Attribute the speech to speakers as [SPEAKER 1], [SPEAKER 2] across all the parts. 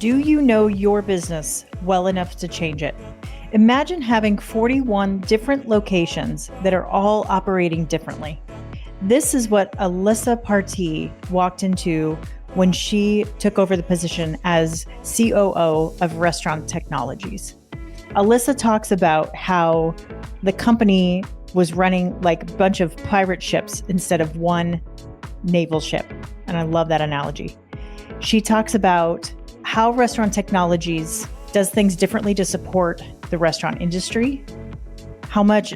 [SPEAKER 1] Do you know your business well enough to change it? Imagine having 41 different locations that are all operating differently. This is what Alissa Partee walked into when she took over the position as COO of Restaurant Technologies. Alissa talks about how the company was running like a bunch of pirate ships instead of one naval ship. And I love that analogy. She talks about how Restaurant Technologies does things differently to support the restaurant industry, how much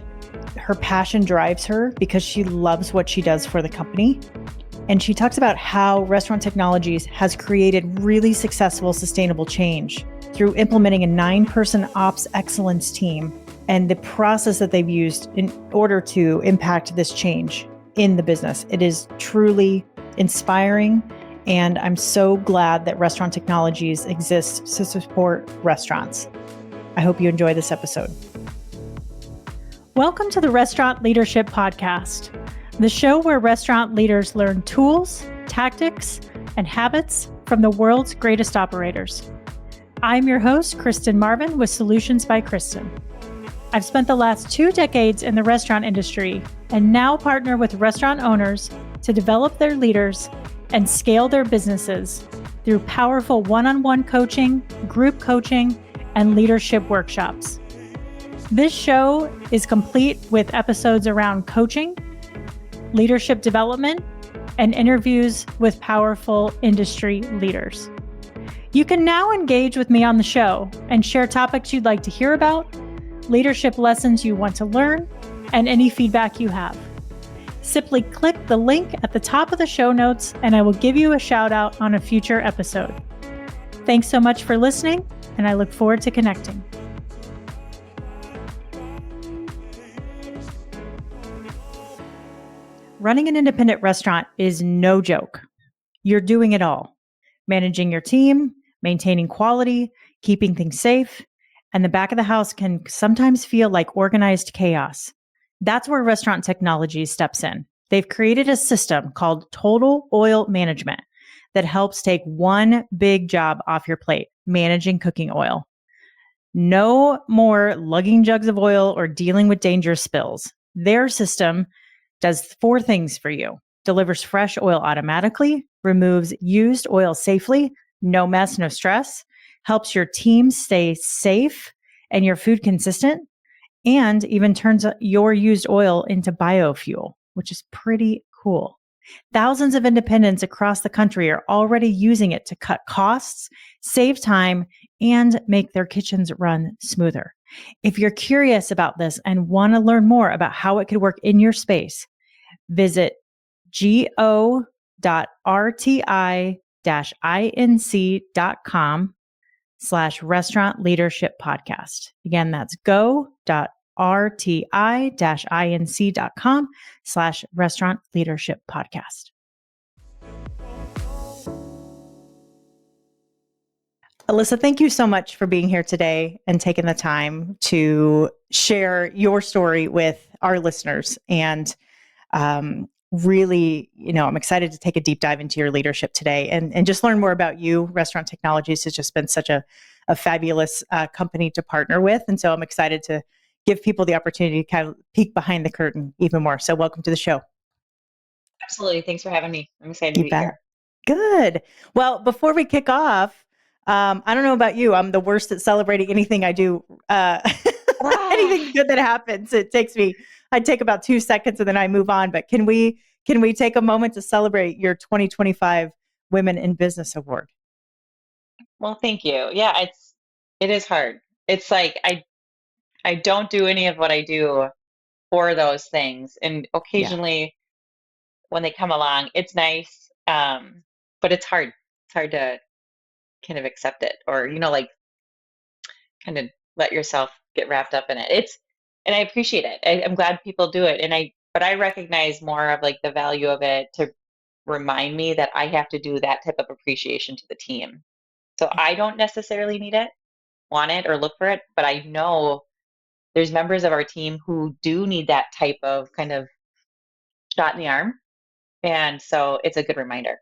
[SPEAKER 1] her passion drives her because she loves what she does for the company. And she talks about how Restaurant Technologies has created really successful, sustainable change through implementing a 9-person ops excellence team and the process that they've used in order to impact this change in the business. It is truly inspiring. And I'm so glad that Restaurant Technologies exists to support restaurants. I hope you enjoy this episode. Welcome to the Restaurant Leadership Podcast, the show where restaurant leaders learn tools, tactics, and habits from the world's greatest operators. I'm your host, Kristen Marvin with Solutions by Kristen. I've spent the last 2 decades in the restaurant industry and now partner with restaurant owners to develop their leaders and scale their businesses through powerful one-on-one coaching, group coaching, and leadership workshops. This show is complete with episodes around coaching, leadership development, and interviews with powerful industry leaders. You can now engage with me on the show and share topics you'd like to hear about, leadership lessons you want to learn, and any feedback you have. Simply click the link at the top of the show notes and I will give you a shout out on a future episode. Thanks so much for listening, and I look forward to connecting. Running an independent restaurant is no joke. You're doing it all. Managing your team, maintaining quality, keeping things safe, and the back of the house can sometimes feel like organized chaos. That's where Restaurant Technologies steps in. They've created a system called Total Oil Management that helps take one big job off your plate, managing cooking oil. No more lugging jugs of oil or dealing with dangerous spills. Their system does 4 things for you: delivers fresh oil automatically, removes used oil safely, no mess, no stress, helps your team stay safe and your food consistent, and even turns your used oil into biofuel, which is pretty cool. Thousands of independents across the country are already using it to cut costs, save time, and make their kitchens run smoother. If you're curious about this and want to learn more about how it could work in your space, visit go.rti-inc.com/restaurant leadership podcast. Again, that's go.rti-inc.com/restaurant leadership podcast. Alissa, thank you so much for being here today and taking the time to share your story with our listeners. And really, I'm excited to take a deep dive into your leadership today and just learn more about you. Restaurant Technologies has just been such a fabulous company to partner with. And so I'm excited to give people the opportunity to kind of peek behind the curtain even more. So welcome to the show.
[SPEAKER 2] Absolutely. Thanks for having me. I'm excited to be here.
[SPEAKER 1] Good. Well, before we kick off, I don't know about you. I'm the worst at celebrating anything I do. Anything good that happens, I take about 2 seconds and then I move on. But can we take a moment to celebrate your 2025 Women in Business Award?
[SPEAKER 2] Well, thank you. Yeah, it is hard. It's like I don't do any of what I do for those things. And occasionally when they come along, it's nice. But it's hard. It's hard to kind of accept it or, like kind of let yourself get wrapped up in it. And I appreciate it. I'm glad people do it. But I recognize more of like the value of it to remind me that I have to do that type of appreciation to the team. So I don't necessarily need it, want it, or look for it, but I know there's members of our team who do need that type of kind of shot in the arm. And so it's a good reminder.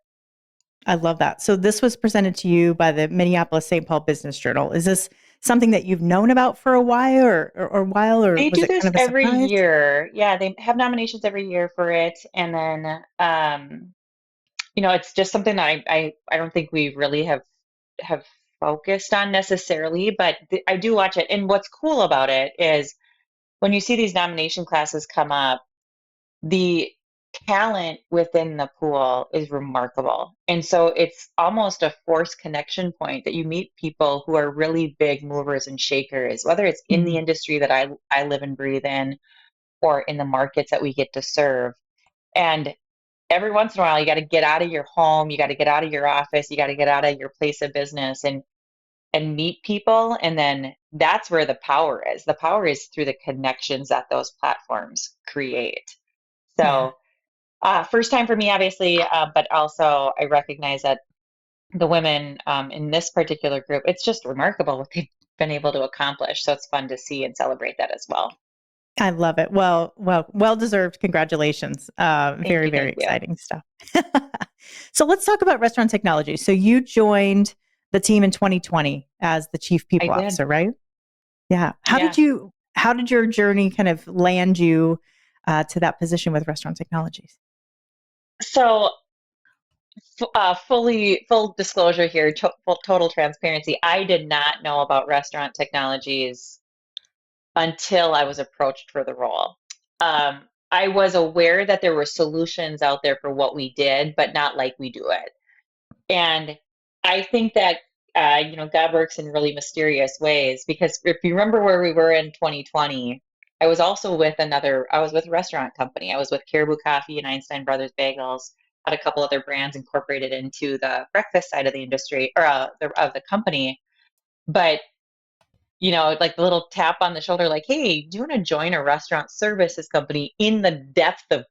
[SPEAKER 1] I love that. So this was presented to you by the Minneapolis-St. Paul Business Journal. Is this something that you've known about for a while or
[SPEAKER 2] They
[SPEAKER 1] was
[SPEAKER 2] do
[SPEAKER 1] it
[SPEAKER 2] this
[SPEAKER 1] kind of a
[SPEAKER 2] every
[SPEAKER 1] surprise?
[SPEAKER 2] year. Yeah, they have nominations every year for it. And then, it's just something that I don't think we really have focused on necessarily, but I do watch it. And what's cool about it is when you see these nomination classes come up, the talent within the pool is remarkable. And so it's almost a forced connection point that you meet people who are really big movers and shakers, whether it's in the
[SPEAKER 1] Mhm.
[SPEAKER 2] industry that I live and breathe in or in the markets that we get to serve. And every once in a while, you got to get out of your home, you got to get out of your office, you got to get out of your place of business and meet people. And then that's where the power is. The power is through the connections that those platforms create.
[SPEAKER 1] Yeah.
[SPEAKER 2] So, first time for me, obviously, but also I recognize that the women in this particular group, it's just remarkable what they've been able to accomplish. So it's fun to see and celebrate that as well.
[SPEAKER 1] I love it. Well deserved. Congratulations.
[SPEAKER 2] Thank
[SPEAKER 1] Very,
[SPEAKER 2] you.
[SPEAKER 1] very
[SPEAKER 2] Thank you.
[SPEAKER 1] exciting stuff. So let's talk about restaurant technology. So you joined the team in 2020 as the chief
[SPEAKER 2] I
[SPEAKER 1] people
[SPEAKER 2] did.
[SPEAKER 1] officer, right? Yeah.
[SPEAKER 2] Yeah.
[SPEAKER 1] How did your journey kind of land you to that position with restaurant technologies?
[SPEAKER 2] So, full disclosure here, full, total transparency. I did not know about restaurant technologies until I was approached for the role. I was aware that there were solutions out there for what we did, but not like we do it. And I think that God works in really mysterious ways because if you remember where we were in 2020, I was with a restaurant company. I was with Caribou Coffee and Einstein Brothers Bagels, had a couple other brands incorporated into the breakfast side of the industry or of the company. But like the little tap on the shoulder, like, hey, do you want to join a restaurant services company in the depth of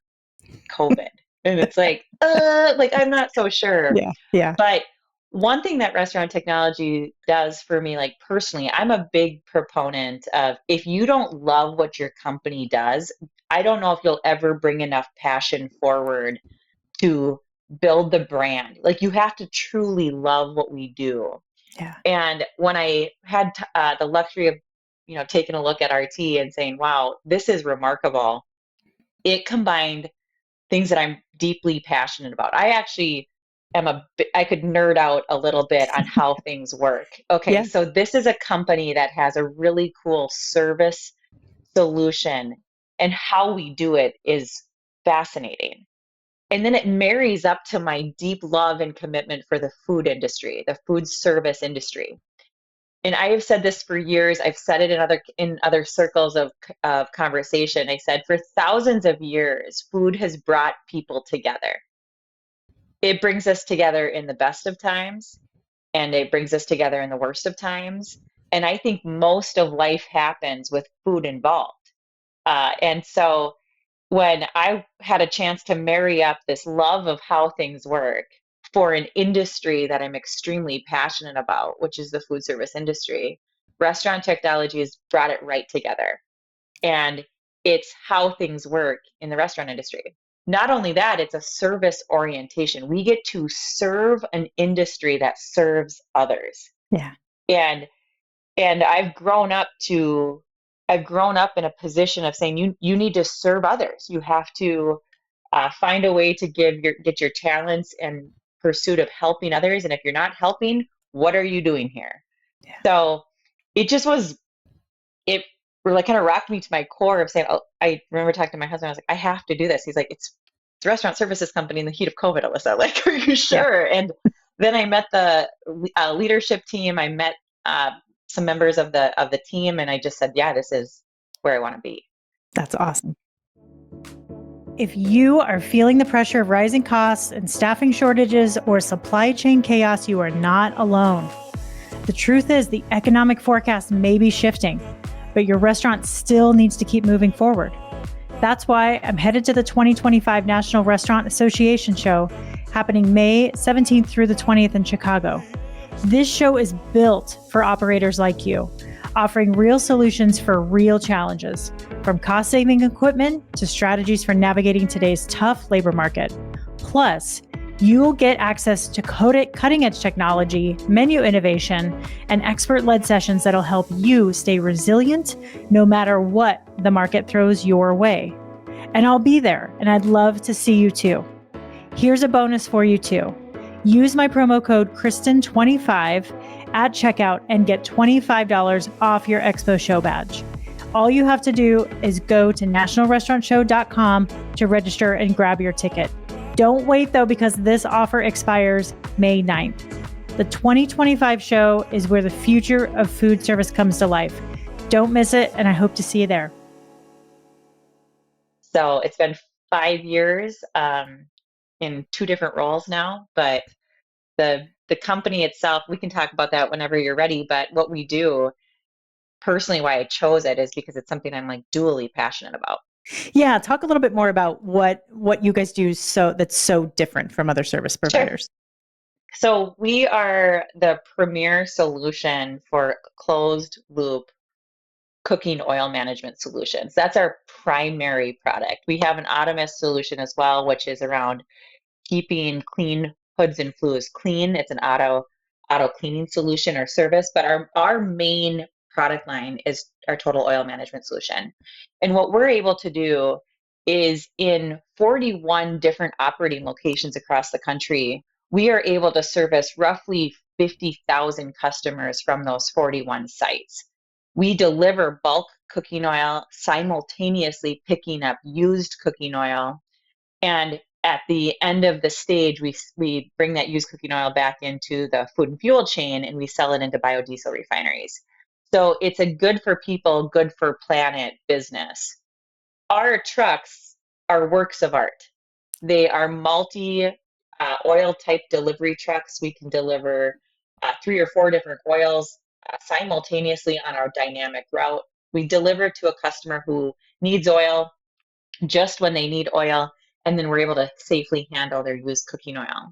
[SPEAKER 2] COVID? And it's like I'm not so sure.
[SPEAKER 1] Yeah. Yeah.
[SPEAKER 2] But one thing that restaurant technology does for me, like personally, I'm a big proponent of if you don't love what your company does, I don't know if you'll ever bring enough passion forward to build the brand. Like you have to truly love what we do.
[SPEAKER 1] Yeah.
[SPEAKER 2] And when I had the luxury of, taking a look at RT and saying, wow, this is remarkable, it combined things that I'm deeply passionate about. I actually I could nerd out a little bit on how things work. Okay,
[SPEAKER 1] Yeah.
[SPEAKER 2] so this is a company that has a really cool service solution, and how we do it is fascinating. And then it marries up to my deep love and commitment for the food industry, the food service industry. And I have said this for years. I've said it in other circles of conversation. I said for thousands of years, food has brought people together. It brings us together in the best of times, and it brings us together in the worst of times. And I think most of life happens with food involved. And so when I had a chance to marry up this love of how things work for an industry that I'm extremely passionate about, which is the food service industry, restaurant technologies brought it right together. And it's how things work in the restaurant industry. Not only that, it's a service orientation. We get to serve an industry that serves others.
[SPEAKER 1] Yeah.
[SPEAKER 2] And and I've grown up in a position of saying you need to serve others. You have to find a way to get your talents and pursuit of helping others. And if you're not helping, what are you doing here?
[SPEAKER 1] Yeah.
[SPEAKER 2] So it just was it really kind of rocked me to my core of saying, oh, I remember talking to my husband. I was like, I have to do this. He's like, it's a restaurant services company in the heat of COVID, Alissa. Like, are you
[SPEAKER 1] Yeah.
[SPEAKER 2] sure? And then I met the leadership team. I met some members of the team, and I just said, yeah, this is where I want to be.
[SPEAKER 1] That's awesome. If you are feeling the pressure of rising costs and staffing shortages or supply chain chaos, you are not alone. The truth is, the economic forecast may be shifting, but your restaurant still needs to keep moving forward. That's why I'm headed to the 2025 National Restaurant Association show happening May 17th through the 20th in Chicago. This show is built for operators like you, offering real solutions for real challenges, from cost-saving equipment to strategies for navigating today's tough labor market. Plus, You'll get access to cutting-edge technology, menu innovation, and expert-led sessions that'll help you stay resilient no matter what the market throws your way. And I'll be there, and I'd love to see you too. Here's a bonus for you too. Use my promo code Kristen25 at checkout and get $25 off your Expo Show badge. All you have to do is go to nationalrestaurantshow.com to register and grab your ticket. Don't wait though, because this offer expires May 9th. The 2025 show is where the future of food service comes to life. Don't miss it, and I hope to see you there.
[SPEAKER 2] So it's been 5 years in 2 different roles now, but the company itself, we can talk about that whenever you're ready. But what we do, personally, why I chose it is because it's something I'm like dually passionate about.
[SPEAKER 1] Yeah, talk a little bit more about what you guys do that's so different from other service providers.
[SPEAKER 2] Sure. So we are the premier solution for closed loop cooking oil management solutions. That's our primary product. We have an Automus solution as well, which is around keeping clean hoods and flues clean. It's an auto cleaning solution or service, but our main product line is our total oil management solution. And what we're able to do is in 41 different operating locations across the country, we are able to service roughly 50,000 customers from those 41 sites. We deliver bulk cooking oil, simultaneously picking up used cooking oil, and at the end of the stage, we bring that used cooking oil back into the food and fuel chain, and we sell it into biodiesel refineries. So it's a good for people, good for planet business. Our trucks are works of art. They are multi oil type delivery trucks. We can deliver 3 or 4 different oils simultaneously on our dynamic route. We deliver to a customer who needs oil just when they need oil, and then we're able to safely handle their used cooking oil.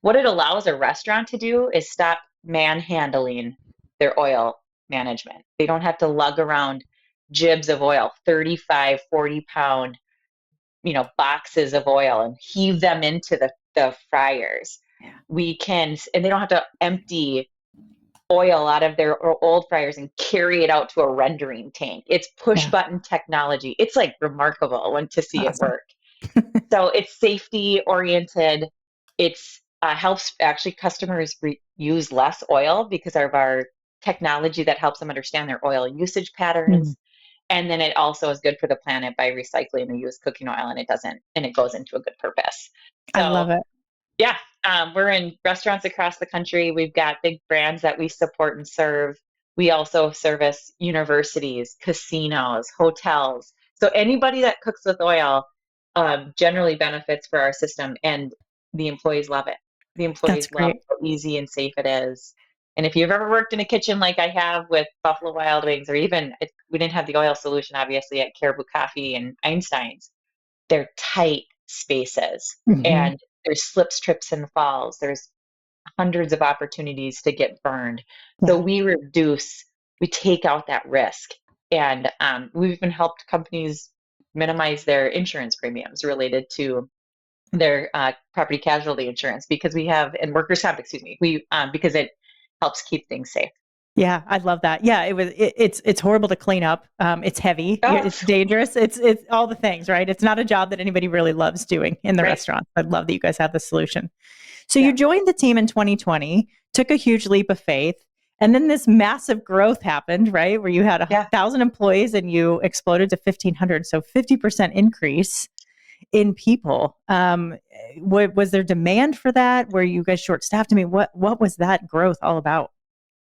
[SPEAKER 2] What it allows a restaurant to do is stop manhandling their oil management. They don't have to lug around jibs of oil, 35, 40-pound, boxes of oil, and heave them into the fryers. We can, and they don't have to empty oil out of their old fryers and carry it out to a rendering tank. It's push button technology. It's like remarkable to see it work. So it's safety oriented. It's helps actually customers use less oil because of our technology that helps them understand their oil usage patterns. And then it also is good for the planet by recycling the used cooking oil, and it goes into a good purpose. So,
[SPEAKER 1] I love it.
[SPEAKER 2] Yeah, we're in restaurants across the country. We've got big brands that we support and serve. We also service universities, casinos, hotels. So anybody that cooks with oil generally benefits for our system, and the employees love it. The
[SPEAKER 1] That's
[SPEAKER 2] employees love
[SPEAKER 1] great.
[SPEAKER 2] how easy and safe it is. And if you've ever worked in a kitchen like I have with Buffalo Wild Wings, or even we didn't have the oil solution, obviously, at Caribou Coffee and Einstein's, they're tight spaces, and there's slips, trips, and falls. There's hundreds of opportunities to get burned. So we take out that risk. And we've even helped companies minimize their insurance premiums related to their property casualty insurance and workers' comp, excuse me, because it helps keep things safe.
[SPEAKER 1] Yeah, I love that. Yeah, it's horrible to clean up. It's heavy. It's dangerous. It's all the things, right? It's not a job that anybody really loves doing in the restaurant. I love that you guys have the solution. So you joined the team in 2020, took a huge leap of faith, and then this massive growth happened, right? Where you had 1,000 employees and you exploded to 1,500. So 50% increase in people. Was there demand for that? Were you guys short-staffed? I mean, what was that growth all about?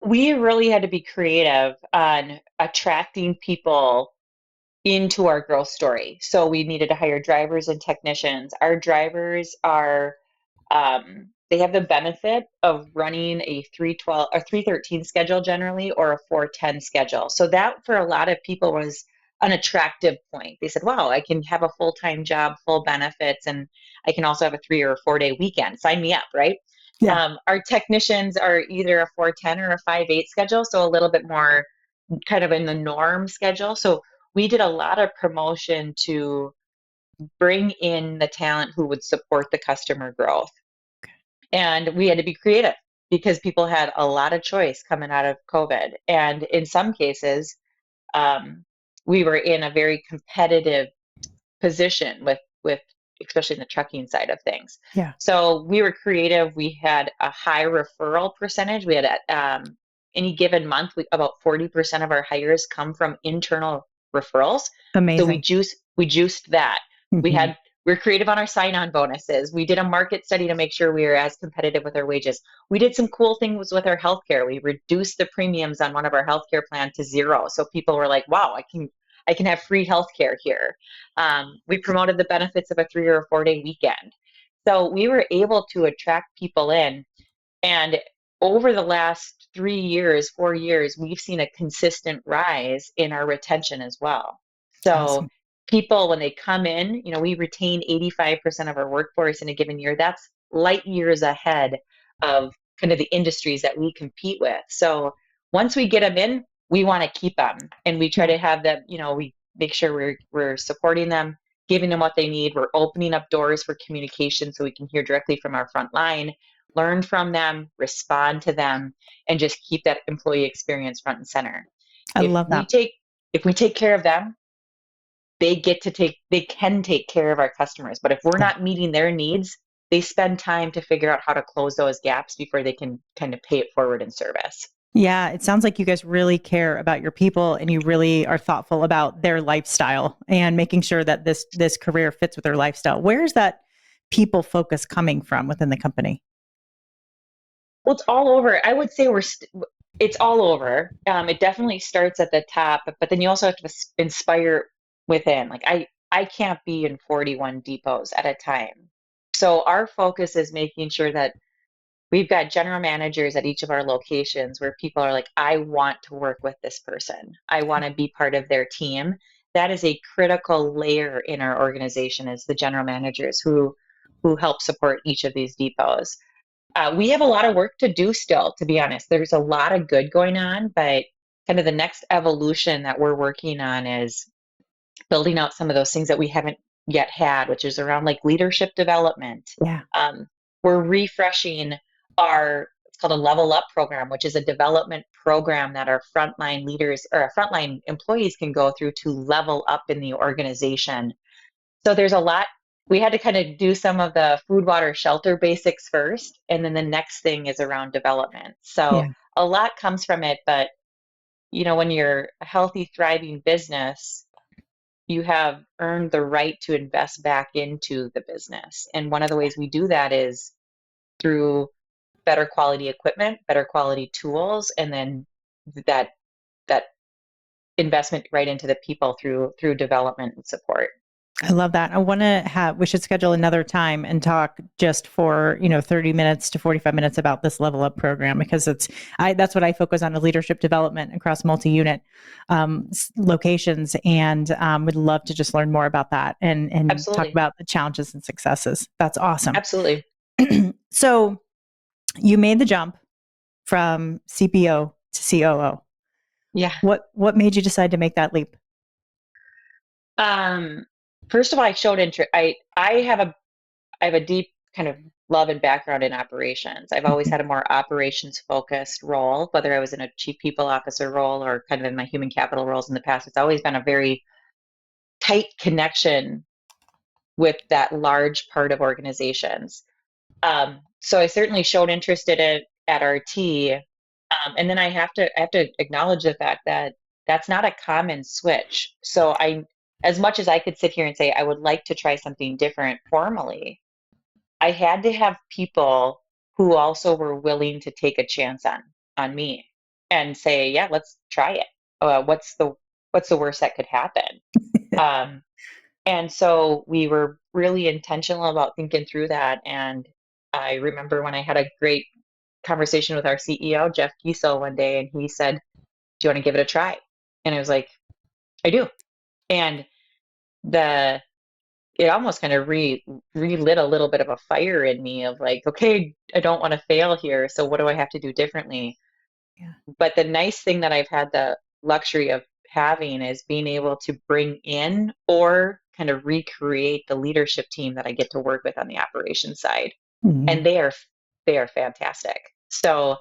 [SPEAKER 2] We really had to be creative on attracting people into our growth story. So we needed to hire drivers and technicians. Our drivers are they have the benefit of running a 312 or 313 schedule generally, or a 410 schedule. So that for a lot of people was an attractive point. They said, wow, I can have a full-time job, full benefits, and I can also have a 3 or a 4-day weekend. Sign me up, right?
[SPEAKER 1] Yeah.
[SPEAKER 2] Our technicians are either a 410 or a 5/8 schedule, so a little bit more kind of in the norm schedule. So we did a lot of promotion to bring in the talent who would support the customer growth. And we had to be creative because people had a lot of choice coming out of COVID. And in some cases, um, we were in a very competitive position with especially in the trucking side of things.
[SPEAKER 1] Yeah.
[SPEAKER 2] So we were creative. We had a high referral percentage. We had any given month, about 40% of our hires come from internal referrals. So
[SPEAKER 1] Amazing.
[SPEAKER 2] we juiced that. We
[SPEAKER 1] Hmm.
[SPEAKER 2] had we're creative on our sign-on bonuses. We did a market study to make sure we were as competitive with our wages. We did some cool things with our healthcare. We reduced the premiums on one of our healthcare plan to zero. So people were like, wow, I can have free healthcare here. We promoted the benefits of a 3 or 4 day weekend. So we were able to attract people in. And over the last 3 years, 4 years, we've seen a consistent rise in our retention as well. So
[SPEAKER 1] Awesome.
[SPEAKER 2] people, when they come in, we retain 85% of our workforce in a given year. That's light years ahead of kind of the industries that we compete with. So once we get them in, we want to keep them, and we try
[SPEAKER 1] Yeah.
[SPEAKER 2] to have them, we make sure we're supporting them, giving them what they need. We're opening up doors for communication so we can hear directly from our front line, learn from them, respond to them, and just keep that employee experience front and center.
[SPEAKER 1] I
[SPEAKER 2] If
[SPEAKER 1] love
[SPEAKER 2] we
[SPEAKER 1] that.
[SPEAKER 2] take if we take care of them, they can take care of our customers. But if we're
[SPEAKER 1] Yeah.
[SPEAKER 2] not meeting their needs, they spend time to figure out how to close those gaps before they can kind of pay it forward in service.
[SPEAKER 1] Yeah, it sounds like you guys really care about your people and you really are thoughtful about their lifestyle and making sure that this career fits with their lifestyle. Where's that people focus coming from within the company?
[SPEAKER 2] Well, it's all over. I would say it's all over. It definitely starts at the top, but then you also have to inspire within. Like I can't be in 41 depots at a time. So our focus is making sure that we've got general managers at each of our locations where people are like, I want to work with this person. I want to be part of their team. That is a critical layer in our organization, is the general managers who help support each of these depots. We have a lot of work to do still, to be honest. There's a lot of good going on, but kind of the next evolution that we're working on is building out some of those things that we haven't yet had, which is around like leadership development.
[SPEAKER 1] Yeah.
[SPEAKER 2] Um, we're refreshing it's called a Level Up program, which is a development program that our frontline leaders or our frontline employees can go through to level up in the organization. So there's a lot. We had to kind of do some of the food, water, shelter basics first, and then the next thing is around development. So
[SPEAKER 1] Yeah.
[SPEAKER 2] a lot comes from it, but when you're a healthy, thriving business, you have earned the right to invest back into the business. And one of the ways we do that is through better quality equipment, better quality tools, and then that that investment right into the people through development and support.
[SPEAKER 1] I love that. We should schedule another time and talk just for, 30 minutes to 45 minutes about this level up program, because that's what I focus on, is leadership development across multi-unit locations. And would love to just learn more about that and talk
[SPEAKER 2] Absolutely.
[SPEAKER 1] about the challenges and successes. That's awesome.
[SPEAKER 2] Absolutely.
[SPEAKER 1] So you made the jump from CPO to COO.
[SPEAKER 2] Yeah.
[SPEAKER 1] What made you decide to make that leap?
[SPEAKER 2] Um, First of all, I showed interest. I have a deep kind of love and background in operations. I've always had a more operations focused role, whether I was in a chief people officer role or kind of in my human capital roles in the past. It's always been a very tight connection with that large part of organizations. So I certainly showed interest in it at RT. And then I have to acknowledge the fact that that's not a common switch. So as much as I could sit here and say I would like to try something different formally, I had to have people who also were willing to take a chance on me and say, yeah, let's try it. What's the worst that could happen? Um, and so we were really intentional about thinking through that. And I remember when I had a great conversation with our CEO, Jeff Giesel, one day, and he said, do you want to give it a try? And I was like, I do. And the it almost kind of relit a little bit of a fire in me of like, okay, I don't want to fail here. So what do I have to do differently?
[SPEAKER 1] Yeah.
[SPEAKER 2] But the nice thing that I've had the luxury of having is being able to bring in or kind of recreate the leadership team that I get to work with on the operations side. And
[SPEAKER 1] Mhm.
[SPEAKER 2] they are fantastic. So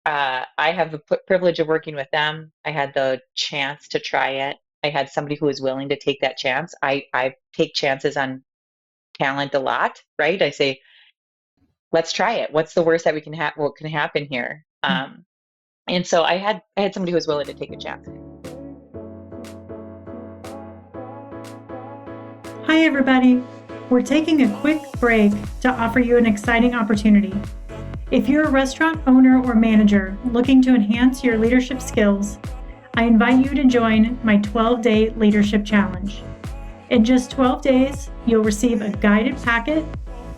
[SPEAKER 2] I have the privilege of working with them. I had the chance to try it. I had somebody who was willing to take that chance. I take chances on talent a lot, right? I say, let's try it. What's the worst that we can have? What can happen here? And so I had somebody who was willing to take a chance.
[SPEAKER 3] Hi, everybody. We're taking a quick break to offer you an exciting opportunity. If you're a restaurant owner or manager looking to enhance your leadership skills, I invite you to join my 12-day leadership challenge. In just 12 days, you'll receive a guided packet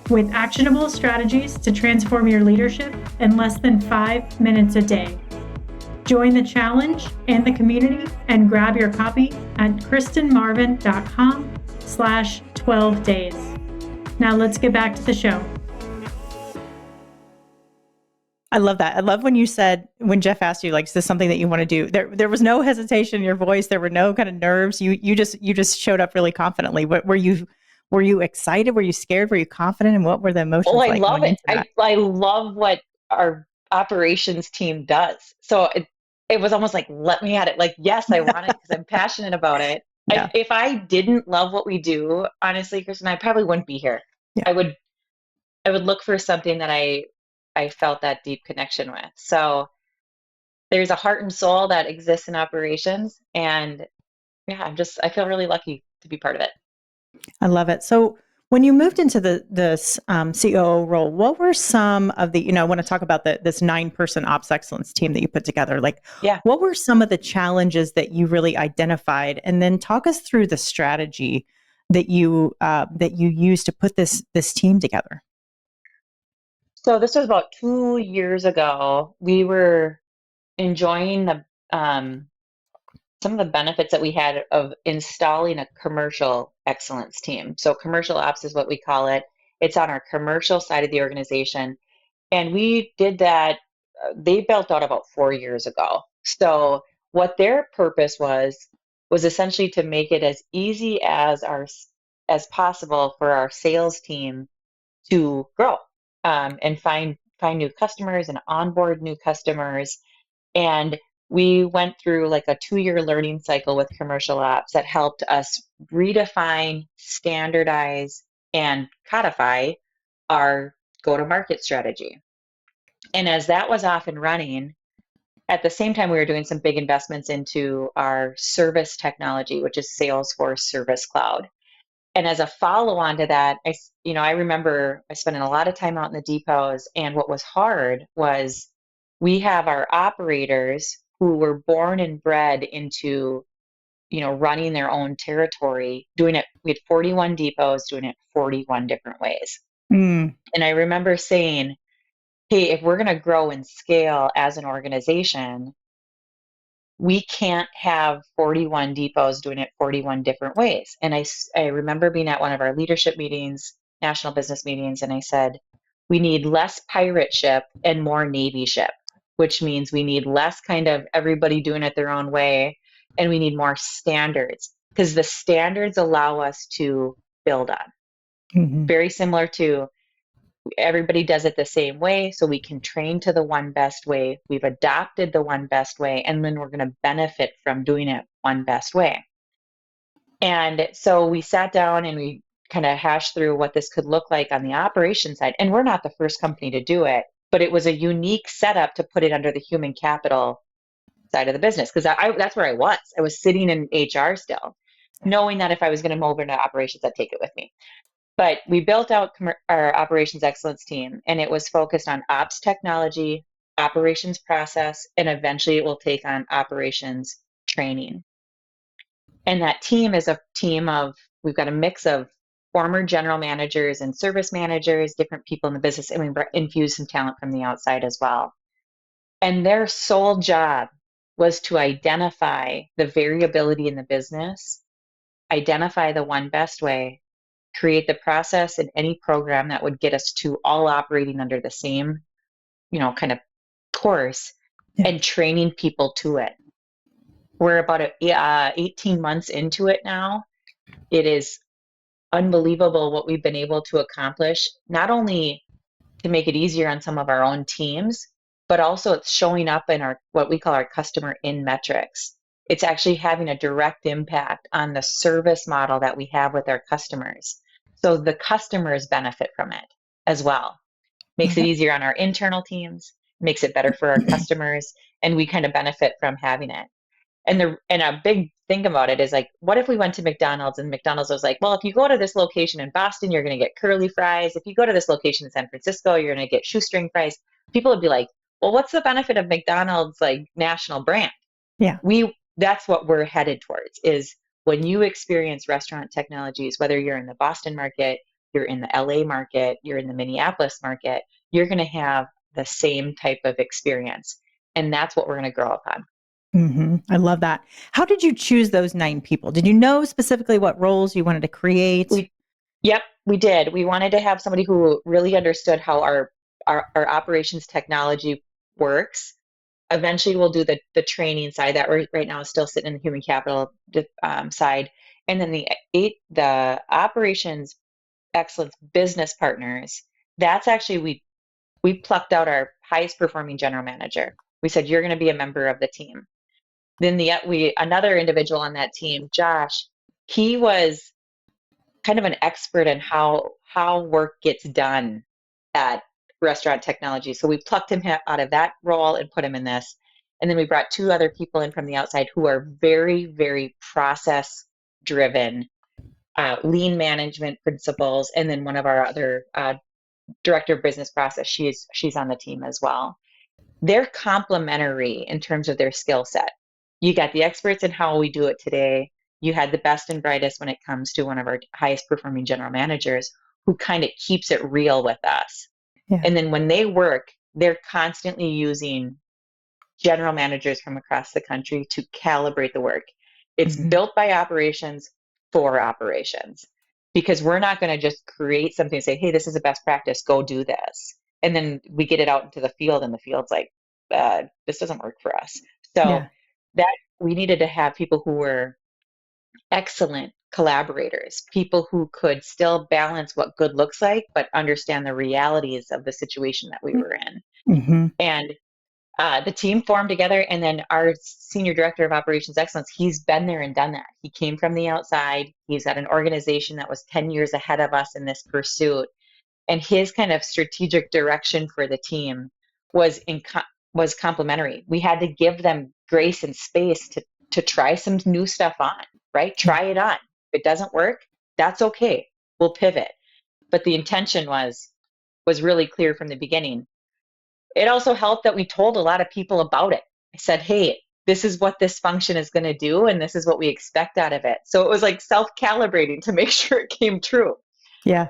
[SPEAKER 3] with actionable strategies to transform your leadership in less than 5 minutes a day. Join the challenge and the community and grab your copy at kristenmarvin.com/12 days. Now let's get back to the show.
[SPEAKER 1] I love that. I love when you said, when Jeff asked you, like, is this something that you want to do? There was no hesitation in your voice. There were no kind of nerves. You just showed up really confidently. What were you excited? Were you scared? Were you confident? And what were the
[SPEAKER 2] Oh,
[SPEAKER 1] emotions
[SPEAKER 2] I
[SPEAKER 1] like
[SPEAKER 2] love
[SPEAKER 1] going
[SPEAKER 2] it.
[SPEAKER 1] into that?
[SPEAKER 2] I love what our operations team does. So it was almost like, let me at it. Like, yes, I want it because I'm passionate about it.
[SPEAKER 1] Yeah.
[SPEAKER 2] If I didn't love what we do, honestly, Kristen, I probably wouldn't be here.
[SPEAKER 1] Yeah.
[SPEAKER 2] I would look for something that I felt that deep connection with. So there's a heart and soul that exists in operations, and yeah, I feel really lucky to be part of it.
[SPEAKER 1] I love it. So when you moved into this COO role, what were some of the, I want to talk about this 9-person ops excellence team that you put together. Like,
[SPEAKER 2] Yeah.
[SPEAKER 1] what were some of the challenges that you really identified? And then talk us through the strategy that you used to put this team together.
[SPEAKER 2] So this was about 2 years ago. We were enjoying some of the benefits that we had of installing a commercial excellence team. So commercial ops is what we call it. It's on our commercial side of the organization. And we did that, they built out about 4 years ago. So what their purpose was essentially to make it as easy as possible for our sales team to grow, and find new customers and onboard new customers. And we went through like a 2-year learning cycle with commercial ops that helped us redefine, standardize, and codify our go-to-market strategy. And as that was off and running, at the same time, we were doing some big investments into our service technology, which is Salesforce Service Cloud. And as a follow-on to that, I remember I spending a lot of time out in the depots, and what was hard was we have our operators who were born and bred into, running their own territory, doing it. We had 41 depots doing it 41 different ways.
[SPEAKER 1] Mm.
[SPEAKER 2] And I remember saying, hey, if we're going to grow and scale as an organization, we can't have 41 depots doing it 41 different ways. And I remember being at one of our leadership meetings, national business meetings, and I said, we need less pirate ship and more Navy ship, which means we need less kind of everybody doing it their own way, and we need more standards, because the standards allow us to build on.
[SPEAKER 1] Mm-hmm.
[SPEAKER 2] Very similar to everybody does it the same way, so we can train to the one best way. We've adopted the one best way, and then we're going to benefit from doing it one best way. And so we sat down and we kind of hashed through what this could look like on the operation side. And we're not the first company to do it, but it was a unique setup to put it under the human capital side of the business, because that's where I was. I was sitting in HR still, knowing that if I was going to move into operations, I'd take it with me. But we built out our operations excellence team, and it was focused on ops technology, operations process, and eventually it will take on operations training. And that team is a team of, we've got a mix of former general managers and service managers, different people in the business, and we infused some talent from the outside as well. And their sole job was to identify the variability in the business, identify the one best way, create the process in any program that would get us to all operating under the same, kind of course, and training people to it. We're about 18 months into it now. It is unbelievable what we've been able to accomplish, not only to make it easier on some of our own teams, but also it's showing up in our what we call our customer in metrics. It's actually having a direct impact on the service model that we have with our customers. So the customers benefit from it as well. Makes it easier on our internal teams, makes it better for our customers, and we kind of benefit from having it. And a big thing about it is like, what if we went to McDonald's and McDonald's was like, well, if you go to this location in Boston, you're going to get curly fries. If you go to this location in San Francisco, you're going to get shoestring fries. People would be like, well, what's the benefit of McDonald's like national brand?
[SPEAKER 1] Yeah.
[SPEAKER 2] That's what we're headed towards is when you experience restaurant technologies, whether you're in the Boston market, you're in the LA market, you're in the Minneapolis market, you're going to have the same type of experience. And that's what we're going to grow upon.
[SPEAKER 1] I love that. How did you choose those 9 people? Did you know specifically what roles you wanted to create?
[SPEAKER 2] Yep, we did. We wanted to have somebody who really understood how our operations technology works. Eventually, we'll do the training side that right now is still sitting in the human capital side, and then the operations excellence business partners. That's actually we plucked out our highest performing general manager. We said you're going to be a member of the team. Then another individual on that team, Josh, he was kind of an expert in how work gets done at Restaurant Technology. So we plucked him out of that role and put him in this. And then we brought 2 other people in from the outside who are very, very process driven, lean management principles. And then one of our other director of business process, she's on the team as well. They're complementary in terms of their skill set. You got the experts in how we do it today. You had the best and brightest when it comes to one of our highest performing general managers who kind of keeps it real with us. Yeah. And then when they work, they're constantly using general managers from across the country to calibrate the work. It's built by operations for operations, because we're not going to just create something and say, hey, this is a best practice, go do this. And then we get it out into the field and the field's like, this doesn't work for us. So that we needed to have people who were excellent collaborators, people who could still balance what good looks like, but understand the realities of the situation that we were in. And the team formed together. And then our senior director of operations excellence, he's been there and done that. He came from the outside. He's at an organization that was 10 years ahead of us in this pursuit. And his kind of strategic direction for the team was complementary. We had to give them grace and space to try some new stuff on, right? Try it on. If it doesn't work, that's okay. We'll pivot. But the intention was really clear from the beginning. It also helped that we told a lot of people about it. I said, hey, this is what this function is going to do, and this is what we expect out of it. So it was like self-calibrating to make sure it came true.
[SPEAKER 1] Yeah.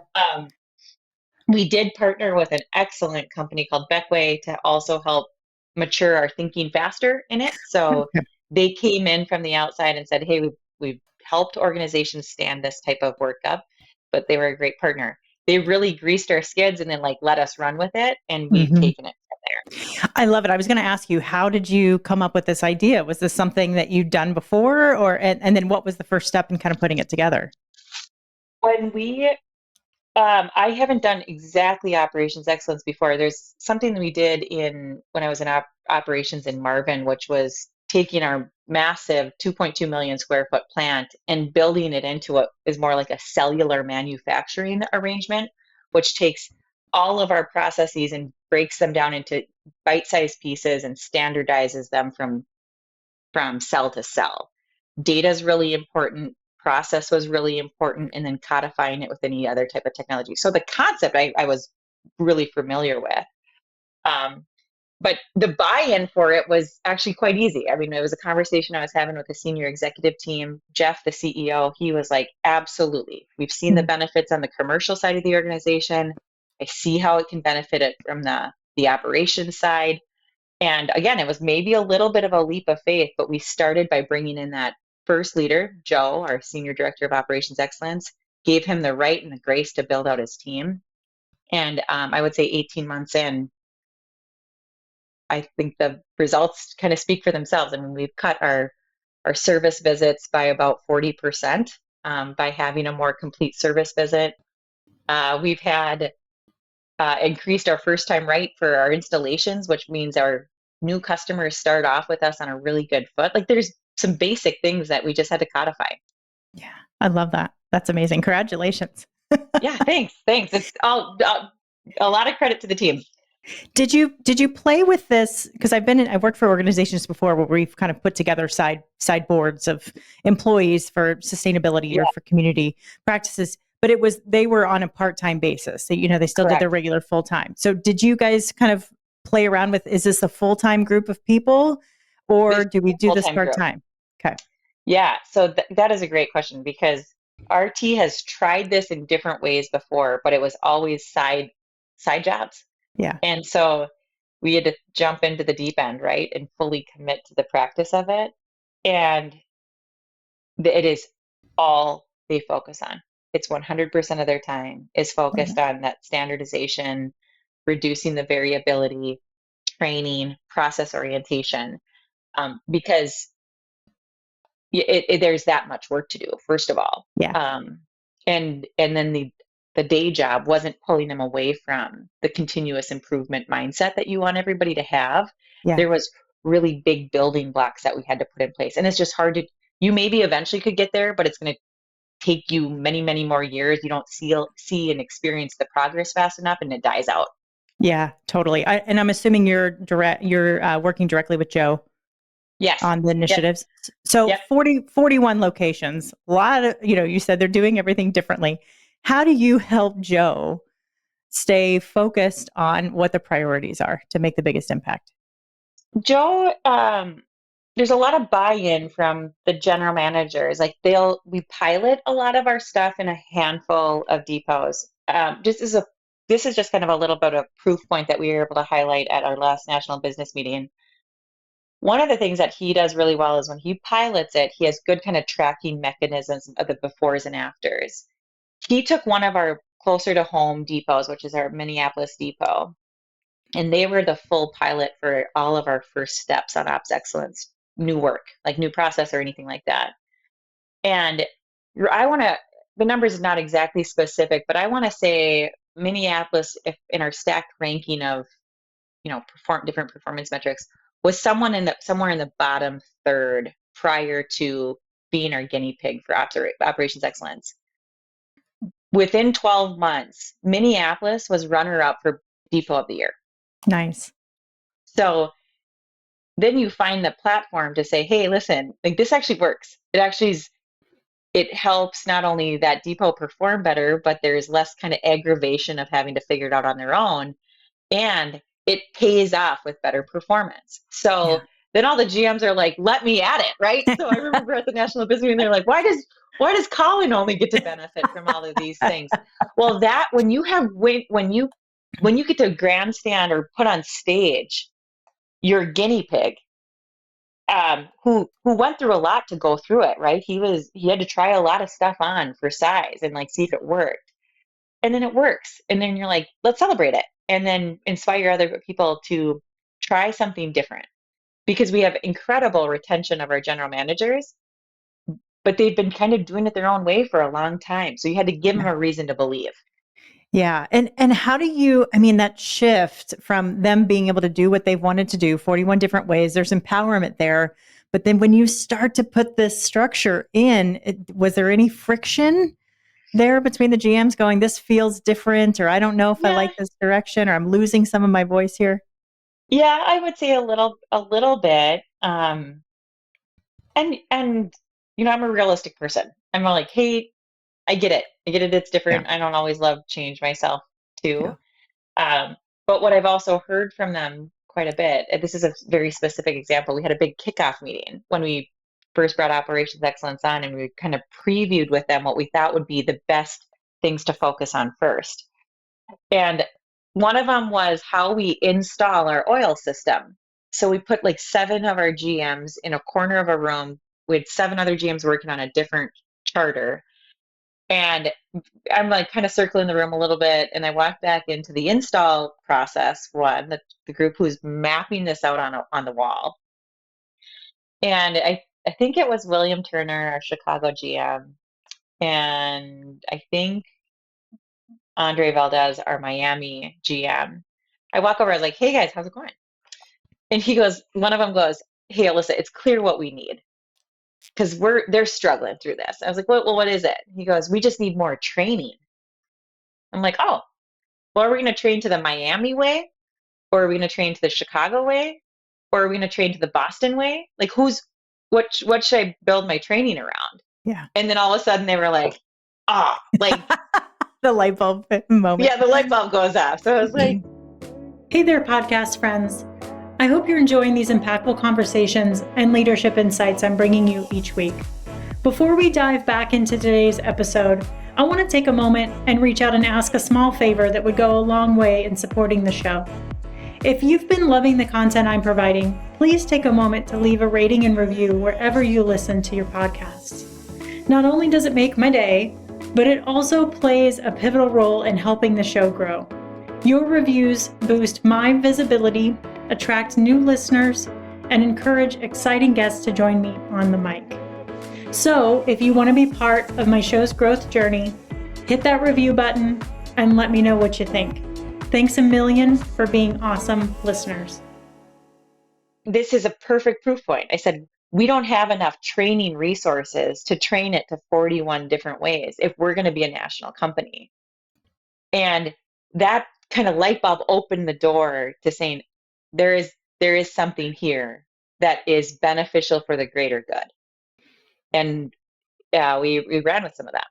[SPEAKER 2] We did partner with an excellent company called Beckway to also help mature our thinking faster in it. So they came in from the outside and said, hey, we've helped organizations stand this type of work up, but they were a great partner. They really greased our skids and then like let us run with it, and we've taken it from there.
[SPEAKER 1] I love it. I was going to ask you, how did you come up with this idea? Was this something that you'd done before, and then what was the first step in kind of putting it together?
[SPEAKER 2] When I haven't done exactly operations excellence before. There's something that we did when I was in operations in Marvin, which was taking our massive 2.2 million square foot plant and building it into what is more like a cellular manufacturing arrangement, which takes all of our processes and breaks them down into bite-sized pieces and standardizes them from cell to cell. Data is really important. Process was really important, and then codifying it with any other type of technology. So the concept I was really familiar with. But the buy-in for it was actually quite easy. I mean, it was a conversation I was having with the senior executive team. Jeff, the CEO, he was like, absolutely. We've seen the benefits on the commercial side of the organization. I see how it can benefit it from the operations side. And again, it was maybe a little bit of a leap of faith, but we started by bringing in that first leader, Joe, our senior director of operations excellence, gave him the right and the grace to build out his team. And I would say 18 months in, I think the results kind of speak for themselves. I mean, we've cut our service visits by about 40% by having a more complete service visit. We've had increased our first time right for our installations, which means our new customers start off with us on a really good foot. Like there's some basic things that we just had to codify.
[SPEAKER 1] Yeah, I love that. That's amazing. Congratulations.
[SPEAKER 2] Yeah, thanks. It's all a lot of credit to the team.
[SPEAKER 1] Did you play with this? Because I've worked for organizations before where we've kind of put together side boards of employees for sustainability
[SPEAKER 2] Yeah,
[SPEAKER 1] or for community practices, but they were on a part-time basis. So, they still did their
[SPEAKER 2] correct.
[SPEAKER 1] regular full-time. So did you guys kind of play around with, is this a full-time group of people or
[SPEAKER 2] This
[SPEAKER 1] do we do this
[SPEAKER 2] full-time group.
[SPEAKER 1] part-time? Okay.
[SPEAKER 2] Yeah, so that is a great question because RT has tried this in different ways before, but it was always side jobs.
[SPEAKER 1] Yeah.
[SPEAKER 2] And so we had to jump into the deep end, right? And fully commit to the practice of it. And it is all they focus on. It's 100% of their time is
[SPEAKER 1] Love
[SPEAKER 2] focused
[SPEAKER 1] it.
[SPEAKER 2] on that standardization, reducing the variability, training, process orientation, because there's that much work to do, first of all.
[SPEAKER 1] Yeah.
[SPEAKER 2] And then the day job wasn't pulling them away from the continuous improvement mindset that you want everybody to have.
[SPEAKER 1] Yeah.
[SPEAKER 2] There was really big building blocks that we had to put in place. And it's just hard to, you maybe eventually could get there, but it's going to take you many, many more years. You don't see and experience the progress fast enough and it dies out.
[SPEAKER 1] Yeah, totally. And I'm assuming you're working directly with Joe
[SPEAKER 2] Yes.
[SPEAKER 1] on the
[SPEAKER 2] Yep.
[SPEAKER 1] initiatives. So
[SPEAKER 2] Yep.
[SPEAKER 1] 41 locations, a lot of, you said they're doing everything differently. How do you help Joe stay focused on what the priorities are to make the biggest impact?
[SPEAKER 2] Joe, there's a lot of buy-in from the general managers. Like we pilot a lot of our stuff in a handful of depots. This is just kind of a little bit of proof point that we were able to highlight at our last national business meeting. One of the things that he does really well is when he pilots it, he has good kind of tracking mechanisms of the befores and afters. He took one of our closer to home depots, which is our Minneapolis depot, and they were the full pilot for all of our first steps on ops excellence, new work, like new process or anything like that. And I want to, the numbers is not exactly specific, but I want to say Minneapolis, if in our stacked ranking of, different performance metrics, was somewhere in the bottom third prior to being our guinea pig for operations excellence. Within 12 months, Minneapolis was runner up for Depot of the Year.
[SPEAKER 1] Nice.
[SPEAKER 2] So then you find the platform to say, hey, listen, like this actually works. It helps not only that depot perform better, but there's less kind of aggravation of having to figure it out on their own. And it pays off with better performance. So
[SPEAKER 1] Yeah.
[SPEAKER 2] then all the GMs are like, let me at it, right? So I remember at the National Business Meeting, they're like, why does Colin only get to benefit from all of these things? Well, that when you get to grandstand or put on stage your guinea pig, who went through a lot to go through it, right? He had to try a lot of stuff on for size and like see if it worked. And then it works. And then you're like, let's celebrate it. And then inspire other people to try something different. Because we have incredible retention of our general managers, but they've been kind of doing it their own way for a long time. So you had to give them
[SPEAKER 1] Yeah.
[SPEAKER 2] a reason to believe.
[SPEAKER 1] Yeah. And how do you, I mean, that shift from them being able to do what they've wanted to do 41 different ways, there's empowerment there. But then when you start to put this structure in, was there any friction there between the GMs going, this feels different, or I don't know if I
[SPEAKER 2] Yeah.
[SPEAKER 1] like this direction, or I'm losing some of my voice here?
[SPEAKER 2] Yeah, I would say a little bit. And I'm a realistic person. I'm like, hey, I get it. I get it. It's
[SPEAKER 1] Yeah.
[SPEAKER 2] different. I don't always love change myself
[SPEAKER 1] Yeah.
[SPEAKER 2] too. But what I've also heard from them quite a bit, and this is a very specific example. We had a big kickoff meeting when we first brought Operations Excellence on, and we kind of previewed with them what we thought would be the best things to focus on first. And one of them was how we install our oil system. So we put like 7 of our GMs in a corner of a room with 7 other GMs working on a different charter. And I'm like kind of circling the room a little bit, and I walk back into the install process one, the group who's mapping this out on the wall. And I think it was William Turner, our Chicago GM, and I think Andre Valdez, our Miami GM. I walk over, I was like, hey guys, how's it going? And one of them goes, hey, Alyssa, it's clear what we need because they're struggling through this. I was like, well, what is it? He goes, we just need more training. I'm like, oh, well, are we going to train to the Miami way? Or are we going to train to the Chicago way? Or are we going to train to the Boston way? Like what should I build my training around?
[SPEAKER 1] Yeah.
[SPEAKER 2] And then all of a sudden they were like, like
[SPEAKER 1] the light bulb moment.
[SPEAKER 2] Yeah, the light bulb goes off. So I was like,
[SPEAKER 3] hey there, podcast friends. I hope you're enjoying these impactful conversations and leadership insights I'm bringing you each week. Before we dive back into today's episode, I want to take a moment and reach out and ask a small favor that would go a long way in supporting the show. If you've been loving the content I'm providing, please take a moment to leave a rating and review wherever you listen to your podcasts. Not only does it make my day, but it also plays a pivotal role in helping the show grow. Your reviews boost my visibility, attract new listeners, and encourage exciting guests to join me on the mic. So if you want to be part of my show's growth journey, hit that review button and let me know what you think. Thanks a million for being awesome listeners.
[SPEAKER 2] this is a perfect proof point. I said, we don't have enough training resources to train it to 41 different ways if we're going to be a national company. And that kind of light bulb opened the door to saying there is something here that is beneficial for the greater good. And yeah, we ran with some of that.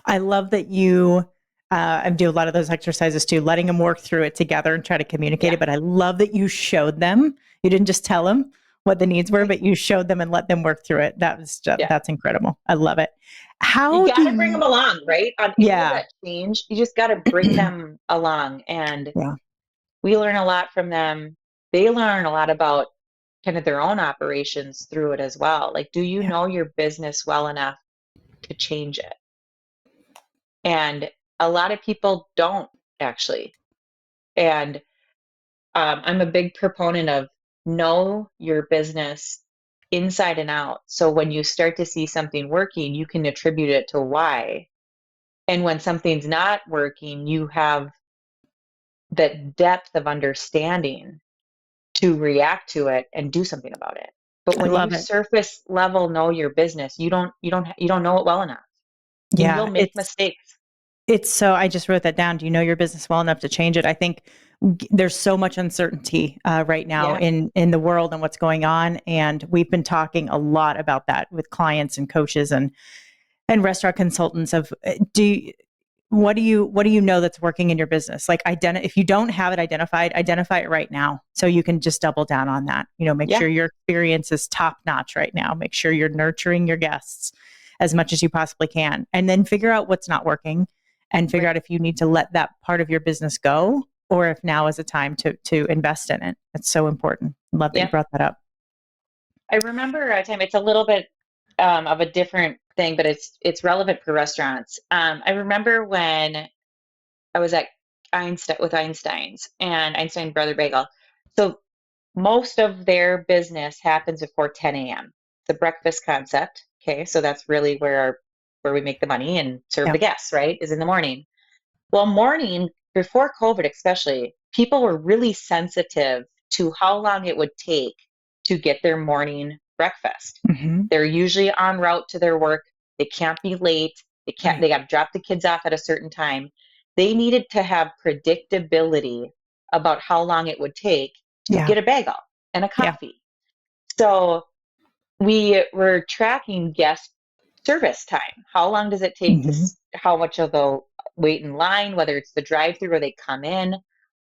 [SPEAKER 1] I love that you do a lot of those exercises too, letting them work through it together and try to communicate it. But I love that you showed them. You didn't just tell them what the needs were, but you showed them and let them work through it. That's incredible. I love it.
[SPEAKER 2] You got to bring them along, right? On any of that change, you just got to bring them along. And we learn a lot from them. They learn a lot about kind of their own operations through it as well. Like, do you know your business well enough to change it? And a lot of people don't actually. And I'm a big proponent of know your business inside and out. So when you start to see something working, you can attribute it to why. And when something's not working, you have the depth of understanding to react to it and do something about it. But when you surface level know your business, you don't know it well enough. You will make mistakes.
[SPEAKER 1] I just wrote that down. Do you know your business well enough to change it? I think there's so much uncertainty right now in the world and what's going on. And we've been talking a lot about that with clients and coaches and restaurant consultants of what do you know that's working in your business? Like if you don't have it identified, identify it right now. So you can just double down on that. Make sure your experience is top notch right now. Make sure you're nurturing your guests as much as you possibly can. And then figure out what's not working and figure out if you need to let that part of your business go or if now is a time to invest in it. It's so important. Love that you brought that up.
[SPEAKER 2] I remember a time, it's a little bit of a different thing, but it's relevant for restaurants. I remember when I was at Einstein's and Einstein Brother Bagel. So most of their business happens before 10 a.m. The breakfast concept. Okay. So that's really where we make the money and serve the guests, right? Is in the morning. Well, morning before COVID, especially, people were really sensitive to how long it would take to get their morning breakfast.
[SPEAKER 1] Mm-hmm.
[SPEAKER 2] They're usually en route to their work. They can't be late. They got to drop the kids off at a certain time. They needed to have predictability about how long it would take to get a bagel and a coffee. So we were tracking guest service time. How long does it take how much of the wait in line, whether it's the drive-through or they come in?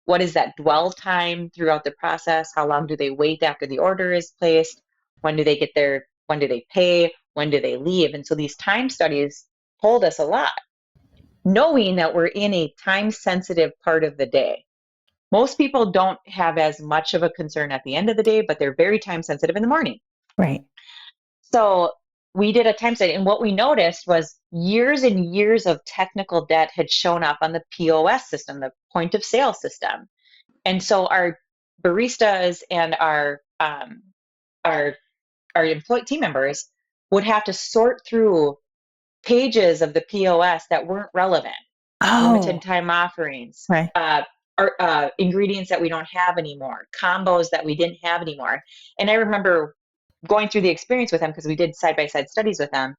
[SPEAKER 2] What is that dwell time throughout the process? How long do they wait after the order is placed? When do they get there? When do they pay? When do they leave? And so these time studies told us a lot, knowing that we're in a time-sensitive part of the day. Most people don't have as much of a concern at the end of the day, but they're very time-sensitive in the morning.
[SPEAKER 1] Right.
[SPEAKER 2] So we did a time study, and what we noticed was years and years of technical debt had shown up on the POS system, the point of sale system. And so our baristas and our employee team members would have to sort through pages of the POS that weren't relevant.
[SPEAKER 1] Oh,
[SPEAKER 2] limited time offerings,
[SPEAKER 1] right.
[SPEAKER 2] ingredients that we don't have anymore, combos that we didn't have anymore. And I remember going through the experience with them because we did side by side studies with them.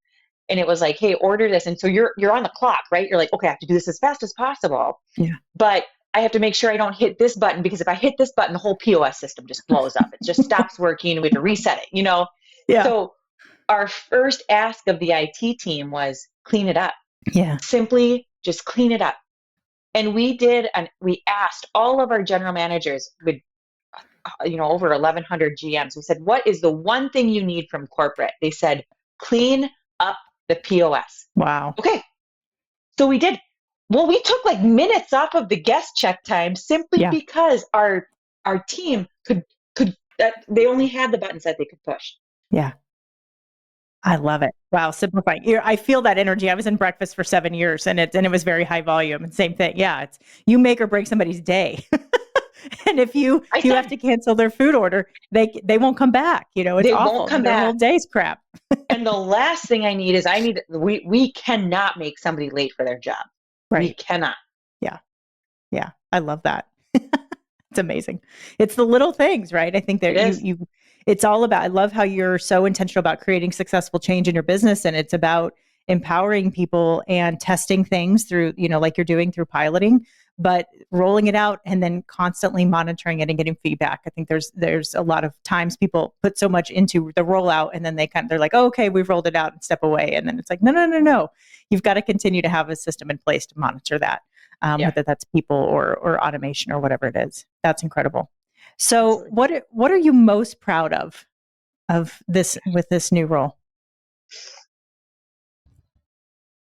[SPEAKER 2] And it was like, hey, order this. And so you're on the clock, right? You're like, okay, I have to do this as fast as possible.
[SPEAKER 1] Yeah.
[SPEAKER 2] But I have to make sure I don't hit this button, because if I hit this button, the whole POS system just blows up. It just stops working. We have to reset it, you know?
[SPEAKER 1] Yeah.
[SPEAKER 2] So our first ask of the IT team was clean it up.
[SPEAKER 1] Yeah.
[SPEAKER 2] Simply just clean it up. And we did, and we asked all of our general managers with, over 1,100 GMs. We said, what is the one thing you need from corporate? They said, clean up the POS.
[SPEAKER 1] Wow.
[SPEAKER 2] Okay. So we did. Well, we took like minutes off of the guest check time simply
[SPEAKER 1] Yeah.
[SPEAKER 2] because our team could they only had the buttons that they could push.
[SPEAKER 1] Yeah. I love it. Wow, simplifying. I feel that energy. I was in breakfast for 7 years, and it was very high volume. And same thing. Yeah, it's you make or break somebody's day. And if you have to cancel their food order, they won't come back. It's
[SPEAKER 2] they
[SPEAKER 1] awful.
[SPEAKER 2] won't come
[SPEAKER 1] Their
[SPEAKER 2] back.
[SPEAKER 1] whole day's crap.
[SPEAKER 2] And the last thing I need is we cannot make somebody late for their job.
[SPEAKER 1] Right.
[SPEAKER 2] We cannot.
[SPEAKER 1] Yeah. Yeah. I love that. It's amazing. It's the little things, right? I think that it's all about, I love how you're so intentional about creating successful change in your business. And it's about empowering people and testing things through, like you're doing through piloting, but rolling it out and then constantly monitoring it and getting feedback. I think there's a lot of times people put so much into the rollout and then they're like, oh, okay, we've rolled it out, and step away. And then it's like, no. You've got to continue to have a system in place to monitor that. Whether that's people or automation or whatever it is. That's incredible. So what are you most proud of this with this new role?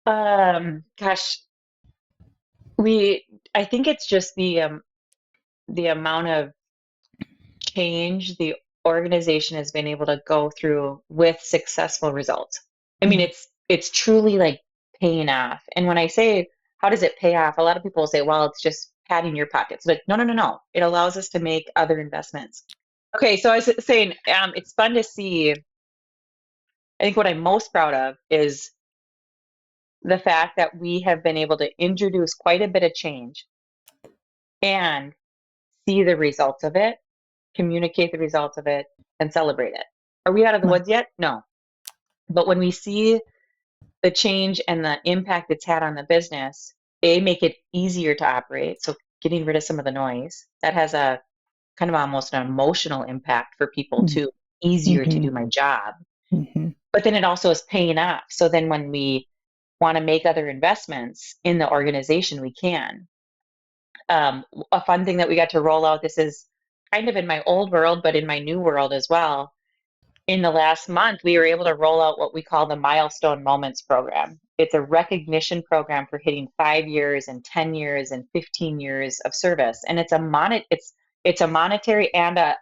[SPEAKER 2] Gosh, I think it's just the amount of change the organization has been able to go through with successful results. I mean, it's truly like paying off. And when I say, how does it pay off? A lot of people say, well, it's just padding your pockets. But no. It allows us to make other investments. Okay, so I was saying, it's fun to see. I think what I'm most proud of is the fact that we have been able to introduce quite a bit of change and see the results of it, communicate the results of it, and celebrate it. Are we out of the woods yet? No. But when we see the change and the impact it's had on the business, make it easier to operate. So getting rid of some of the noise, that has a kind of almost an emotional impact for people too. Easier to do my job. But then it also is paying off. So then when we want to make other investments in the organization, we can. A fun thing that we got to roll out, this is kind of in my old world, but in my new world as well. In the last month, we were able to roll out what we call the Milestone Moments program. It's a recognition program for hitting 5 years and 10 years and 15 years of service. And it's a monetary and that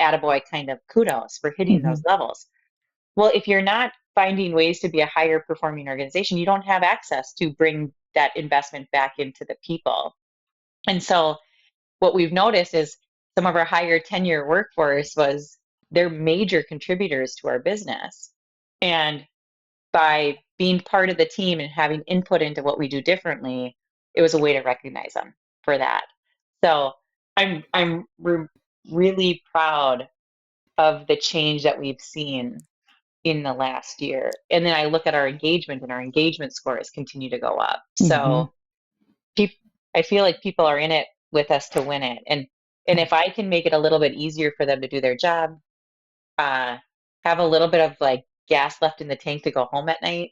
[SPEAKER 2] attaboy kind of kudos for hitting those levels. Well, if you're not finding ways to be a higher performing organization, you don't have access to bring that investment back into the people. And so what we've noticed is some of our higher tenure workforce they're major contributors to our business. And by being part of the team and having input into what we do differently, it was a way to recognize them for that. So I'm really proud of the change that we've seen in the last year. And then I look at our engagement, and our engagement scores continue to go up. So I feel like people are in it with us to win it. And if I can make it a little bit easier for them to do their job, have a little bit of like gas left in the tank to go home at night,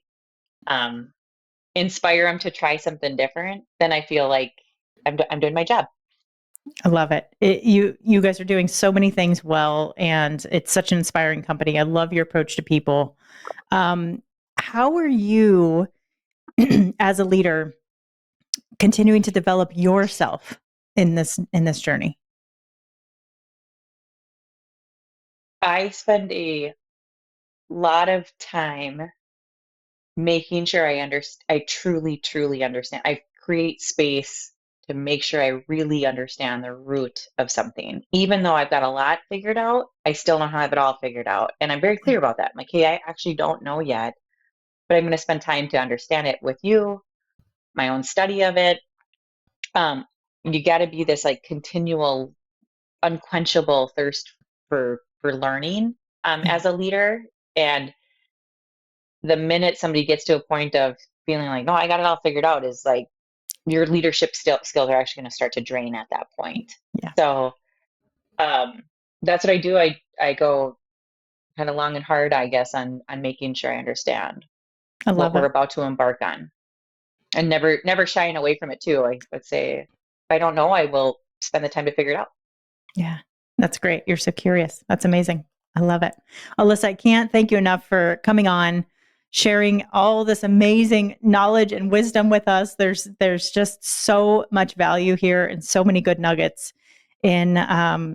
[SPEAKER 2] inspire them to try something different, then I feel like I'm doing my job.
[SPEAKER 1] I love it. You guys are doing so many things well, and it's such an inspiring company. I love your approach to people. How are you, as a leader, continuing to develop yourself in this journey?
[SPEAKER 2] I spend a lot of time making sure I truly understand. I create space to make sure I really understand the root of something. Even though I've got a lot figured out, I still don't have it all figured out. And I'm very clear about that. I'm like, hey, I actually don't know yet, but I'm going to spend time to understand it with you, my own study of it. You got to be this like continual, unquenchable thirst for learning as a leader. And the minute somebody gets to a point of feeling like, no, I got it all figured out, is like your leadership skills are actually going to start to drain at that point.
[SPEAKER 1] Yeah.
[SPEAKER 2] So that's what I do. I go kind of long and hard, I guess, on making sure I understand what we're about to embark on, and never shying away from it too. I would say, if I don't know, I will spend the time to figure it out.
[SPEAKER 1] Yeah, that's great. You're so curious. That's amazing. I love it. Alissa, I can't thank you enough for coming on, sharing all this amazing knowledge and wisdom with us. There's just so much value here and so many good nuggets in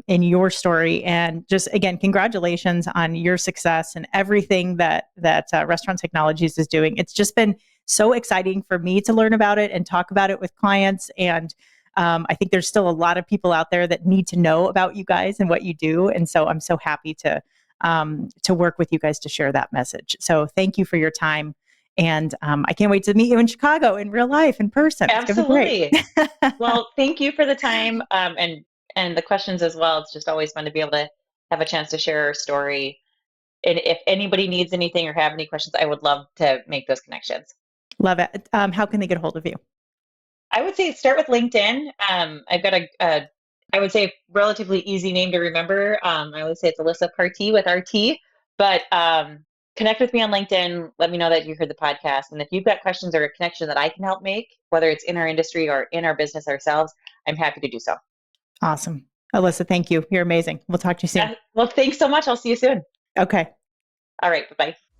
[SPEAKER 1] your story. And just again, congratulations on your success and everything that Restaurant Technologies is doing. It's just been so exciting for me to learn about it and talk about it with clients. And I think there's still a lot of people out there that need to know about you guys and what you do. And so I'm so happy to work with you guys to share that message. So thank you for your time. And I can't wait to meet you in Chicago in real life, in person.
[SPEAKER 2] Absolutely.
[SPEAKER 1] It's gonna be great.
[SPEAKER 2] Well, thank you for the time and the questions as well. It's just always fun to be able to have a chance to share our story. And if anybody needs anything or have any questions, I would love to make those connections.
[SPEAKER 1] Love it. How can they get a hold of you?
[SPEAKER 2] I would say start with LinkedIn. I've got I would say, relatively easy name to remember. I would say it's Alissa Partee with RT, but connect with me on LinkedIn. Let me know that you heard the podcast. And if you've got questions or a connection that I can help make, whether it's in our industry or in our business ourselves, I'm happy to do so.
[SPEAKER 1] Awesome. Alissa, thank you. You're amazing. We'll talk to you soon.
[SPEAKER 2] Well, thanks so much. I'll see you soon.
[SPEAKER 1] Okay.
[SPEAKER 2] All right. Bye-bye.